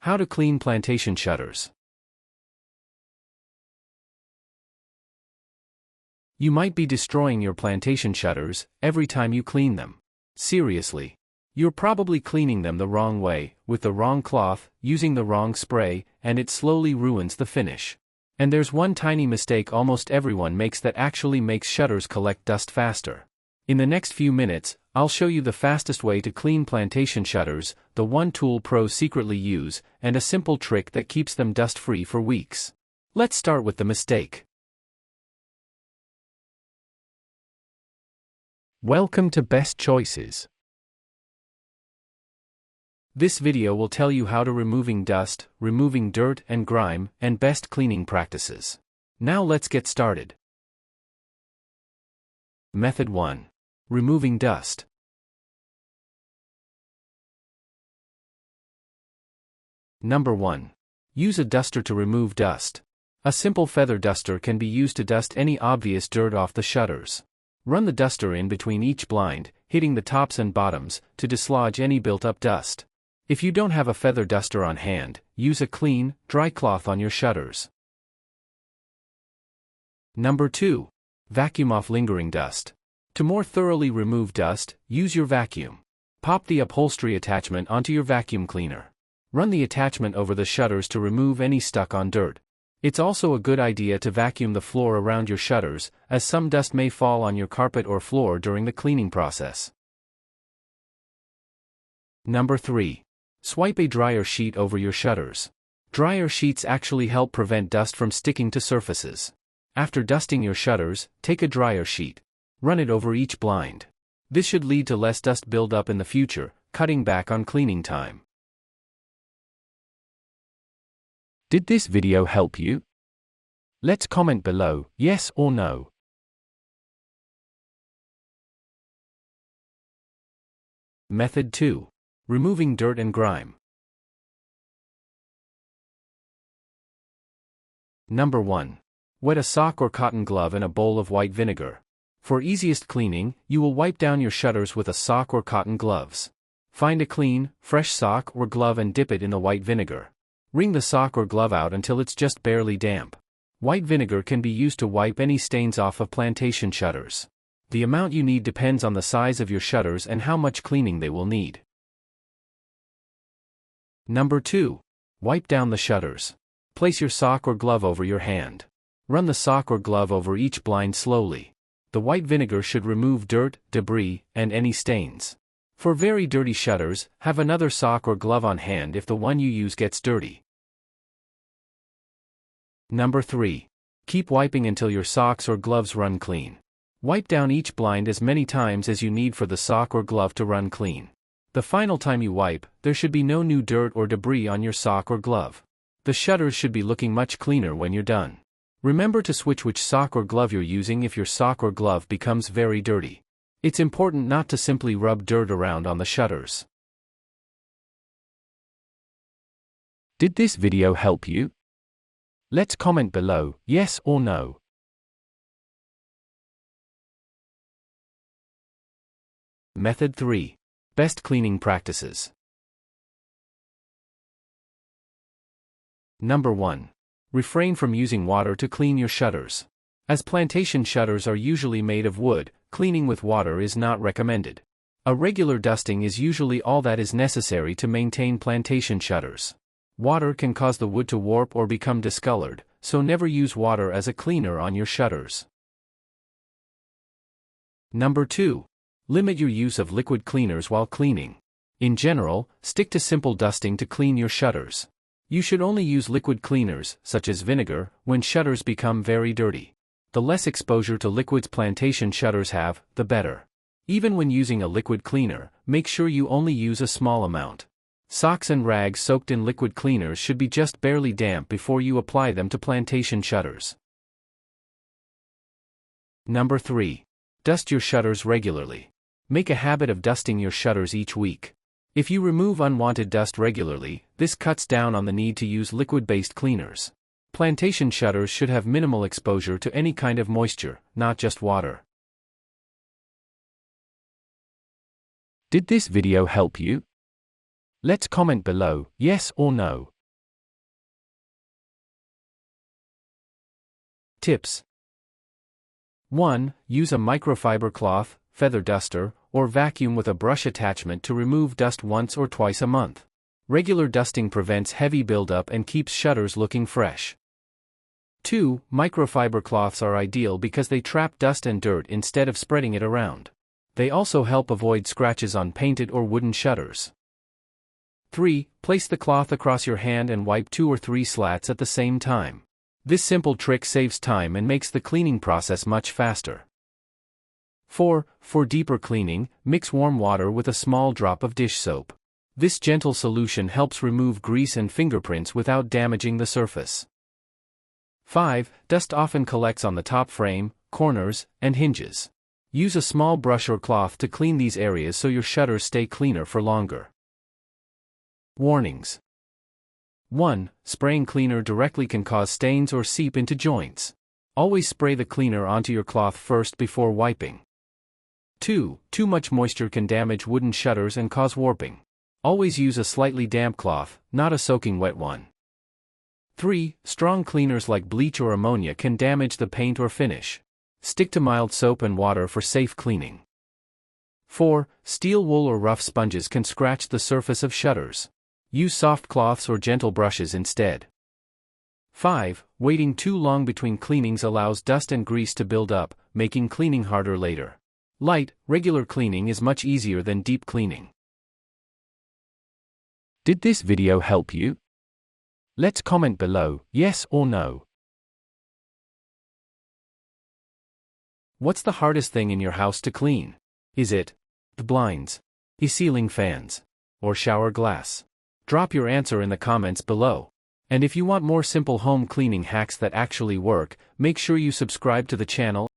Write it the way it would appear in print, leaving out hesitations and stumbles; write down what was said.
How to clean plantation shutters. You might be destroying your plantation shutters every time you clean them. Seriously. You're probably cleaning them the wrong way, with the wrong cloth, using the wrong spray, and it slowly ruins the finish. And there's one tiny mistake almost everyone makes that actually makes shutters collect dust faster. In the next few minutes, I'll show you the fastest way to clean plantation shutters, the one tool pros secretly use, and a simple trick that keeps them dust-free for weeks. Let's start with the mistake. Welcome to Best Choices. This video will tell you how to removing dust, removing dirt and grime, and best cleaning practices. Now let's get started. Method 1. Removing dust. Number 1. Use a duster to remove dust. A simple feather duster can be used to dust any obvious dirt off the shutters. Run the duster in between each blind, hitting the tops and bottoms, to dislodge any built-up dust. If you don't have a feather duster on hand, use a clean, dry cloth on your shutters. Number 2. Vacuum off lingering dust. To more thoroughly remove dust, use your vacuum. Pop the upholstery attachment onto your vacuum cleaner. Run the attachment over the shutters to remove any stuck-on dirt. It's also a good idea to vacuum the floor around your shutters, as some dust may fall on your carpet or floor during the cleaning process. Number 3. Swipe a dryer sheet over your shutters. Dryer sheets actually help prevent dust from sticking to surfaces. After dusting your shutters, take a dryer sheet. Run it over each blind. This should lead to less dust buildup in the future, cutting back on cleaning time. Did this video help you? Let's comment below, yes or no. Method 2. Removing dirt and grime. Number 1. Wet a sock or cotton glove in a bowl of white vinegar. For easiest cleaning, you will wipe down your shutters with a sock or cotton gloves. Find a clean, fresh sock or glove and dip it in the white vinegar. Wring the sock or glove out until it's just barely damp. White vinegar can be used to wipe any stains off of plantation shutters. The amount you need depends on the size of your shutters and how much cleaning they will need. Number 2. Wipe down the shutters. Place your sock or glove over your hand. Run the sock or glove over each blind slowly. The white vinegar should remove dirt, debris, and any stains. For very dirty shutters, have another sock or glove on hand if the one you use gets dirty. Number 3. Keep wiping until your socks or gloves run clean. Wipe down each blind as many times as you need for the sock or glove to run clean. The final time you wipe, there should be no new dirt or debris on your sock or glove. The shutters should be looking much cleaner when you're done. Remember to switch which sock or glove you're using if your sock or glove becomes very dirty. It's important not to simply rub dirt around on the shutters. Did this video help you? Let's comment below, yes or no. Method 3. Best cleaning practices. Number 1. Refrain from using water to clean your shutters. As plantation shutters are usually made of wood, cleaning with water is not recommended. A regular dusting is usually all that is necessary to maintain plantation shutters. Water can cause the wood to warp or become discolored, so never use water as a cleaner on your shutters. Number 2. Limit your use of liquid cleaners while cleaning. In general, stick to simple dusting to clean your shutters. You should only use liquid cleaners, such as vinegar, when shutters become very dirty. The less exposure to liquids plantation shutters have, the better. Even when using a liquid cleaner, make sure you only use a small amount. Socks and rags soaked in liquid cleaners should be just barely damp before you apply them to plantation shutters. Number 3. Dust your shutters regularly. Make a habit of dusting your shutters each week. If you remove unwanted dust regularly, this cuts down on the need to use liquid-based cleaners. Plantation shutters should have minimal exposure to any kind of moisture, not just water. Did this video help you? Let's comment below, yes or no. Tips: 1. Use a microfiber cloth, feather duster, or vacuum with a brush attachment to remove dust once or twice a month. Regular dusting prevents heavy buildup and keeps shutters looking fresh. 2. Microfiber cloths are ideal because they trap dust and dirt instead of spreading it around. They also help avoid scratches on painted or wooden shutters. 3. Place the cloth across your hand and wipe 2 or 3 slats at the same time. This simple trick saves time and makes the cleaning process much faster. 4. For deeper cleaning, mix warm water with a small drop of dish soap. This gentle solution helps remove grease and fingerprints without damaging the surface. 5. Dust often collects on the top frame, corners, and hinges. Use a small brush or cloth to clean these areas so your shutters stay cleaner for longer. Warnings: 1. Spraying cleaner directly can cause stains or seep into joints. Always spray the cleaner onto your cloth first before wiping. 2. Too much moisture can damage wooden shutters and cause warping. Always use a slightly damp cloth, not a soaking wet one. 3. Strong cleaners like bleach or ammonia can damage the paint or finish. Stick to mild soap and water for safe cleaning. 4. Steel wool or rough sponges can scratch the surface of shutters. Use soft cloths or gentle brushes instead. 5. Waiting too long between cleanings allows dust and grease to build up, making cleaning harder later. Light, regular cleaning is much easier than deep cleaning. Did this video help you? Let's comment below, yes or no. What's the hardest thing in your house to clean? Is it the blinds, ceiling fans, or shower glass? Drop your answer in the comments below. And if you want more simple home cleaning hacks that actually work, make sure you subscribe to the channel